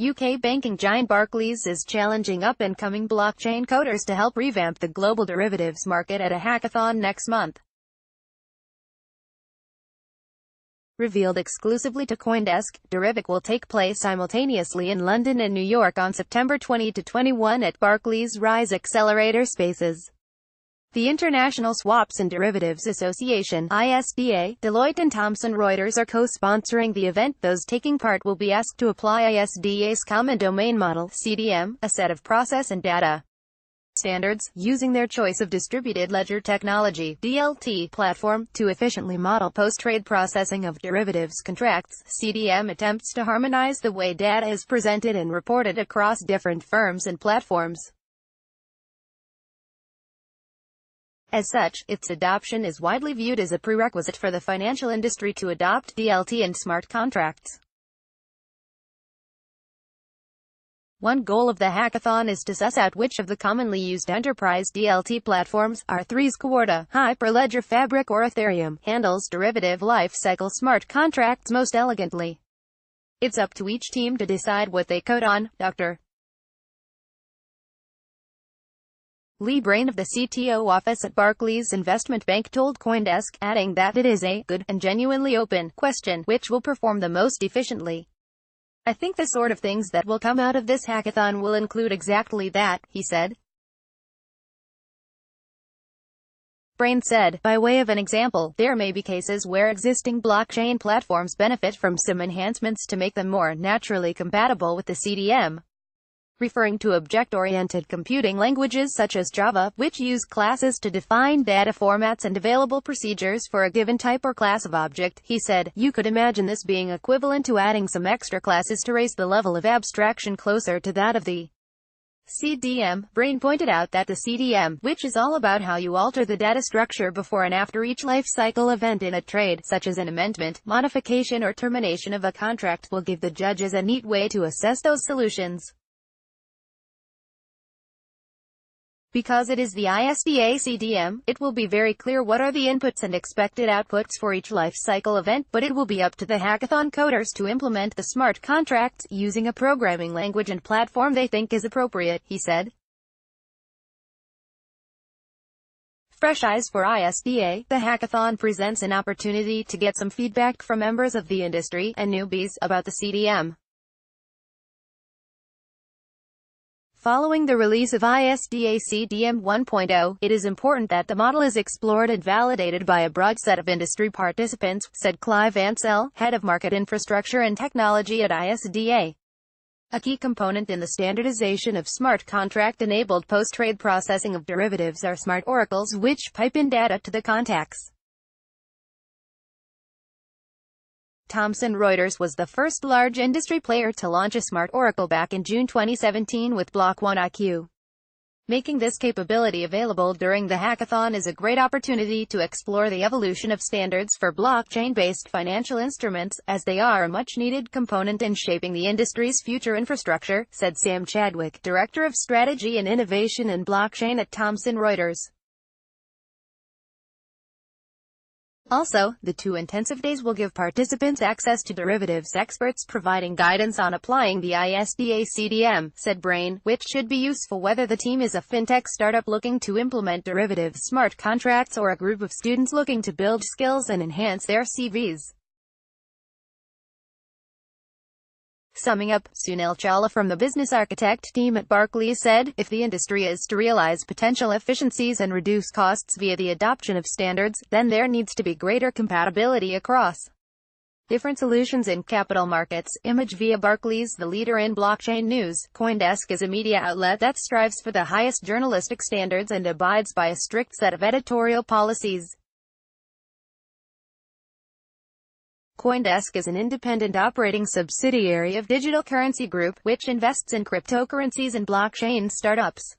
UK banking giant Barclays is challenging up-and-coming blockchain coders to help revamp the global derivatives market at a hackathon next month. Revealed exclusively to CoinDesk, Derivac will take place simultaneously in London and New York on September 20 to 21 at Barclays Rise Accelerator Spaces. The International Swaps and Derivatives Association (ISDA), Deloitte and Thomson Reuters are co-sponsoring the event. Those taking part will be asked to apply ISDA's Common Domain Model (CDM), a set of process and data standards, using their choice of distributed ledger technology (DLT) platform, to efficiently model post-trade processing of derivatives contracts. CDM attempts to harmonize the way data is presented and reported across different firms and platforms. As such, its adoption is widely viewed as a prerequisite for the financial industry to adopt DLT and smart contracts. One goal of the hackathon is to suss out which of the commonly used enterprise DLT platforms, R3's Quarta, Hyperledger Fabric or Ethereum, handles derivative lifecycle smart contracts most elegantly. It's up to each team to decide what they code on, Dr. Lee Brain of the CTO office at Barclays Investment Bank told CoinDesk, adding that it is a good and genuinely open question which will perform the most efficiently. I think the sort of things that will come out of this hackathon will include exactly that, he said. Brain said, by way of an example, there may be cases where existing blockchain platforms benefit from some enhancements to make them more naturally compatible with the CDM. Referring to object-oriented computing languages such as Java, which use classes to define data formats and available procedures for a given type or class of object, he said, you could imagine this being equivalent to adding some extra classes to raise the level of abstraction closer to that of the CDM. Brain pointed out that the CDM, which is all about how you alter the data structure before and after each life cycle event in a trade, such as an amendment, modification or termination of a contract, will give the judges a neat way to assess those solutions. Because it is the ISDA CDM, it will be very clear what are the inputs and expected outputs for each life cycle event, but it will be up to the hackathon coders to implement the smart contracts, using a programming language and platform they think is appropriate, he said. Fresh eyes for ISDA. The hackathon presents an opportunity to get some feedback from members of the industry, and newbies, about the CDM. Following the release of ISDA CDM 1.0, it is important that the model is explored and validated by a broad set of industry participants, said Clive Ansell, head of market infrastructure and technology at ISDA. A key component in the standardization of smart contract-enabled post-trade processing of derivatives are smart oracles which pipe in data to the contacts. Thomson Reuters was the first large industry player to launch a smart oracle back in June 2017 with Block 1 IQ. Making this capability available during the hackathon is a great opportunity to explore the evolution of standards for blockchain-based financial instruments, as they are a much-needed component in shaping the industry's future infrastructure, said Sam Chadwick, Director of Strategy and Innovation in Blockchain at Thomson Reuters. Also, the two intensive days will give participants access to derivatives experts providing guidance on applying the ISDA CDM, said Brain, which should be useful whether the team is a fintech startup looking to implement derivatives smart contracts or a group of students looking to build skills and enhance their CVs. Summing up, Sunil Chawla from the business architect team at Barclays said, if the industry is to realize potential efficiencies and reduce costs via the adoption of standards, then there needs to be greater compatibility across different solutions in capital markets. Image via Barclays. The leader in blockchain news, CoinDesk is a media outlet that strives for the highest journalistic standards and abides by a strict set of editorial policies. CoinDesk is an independent operating subsidiary of Digital Currency Group, which invests in cryptocurrencies and blockchain startups.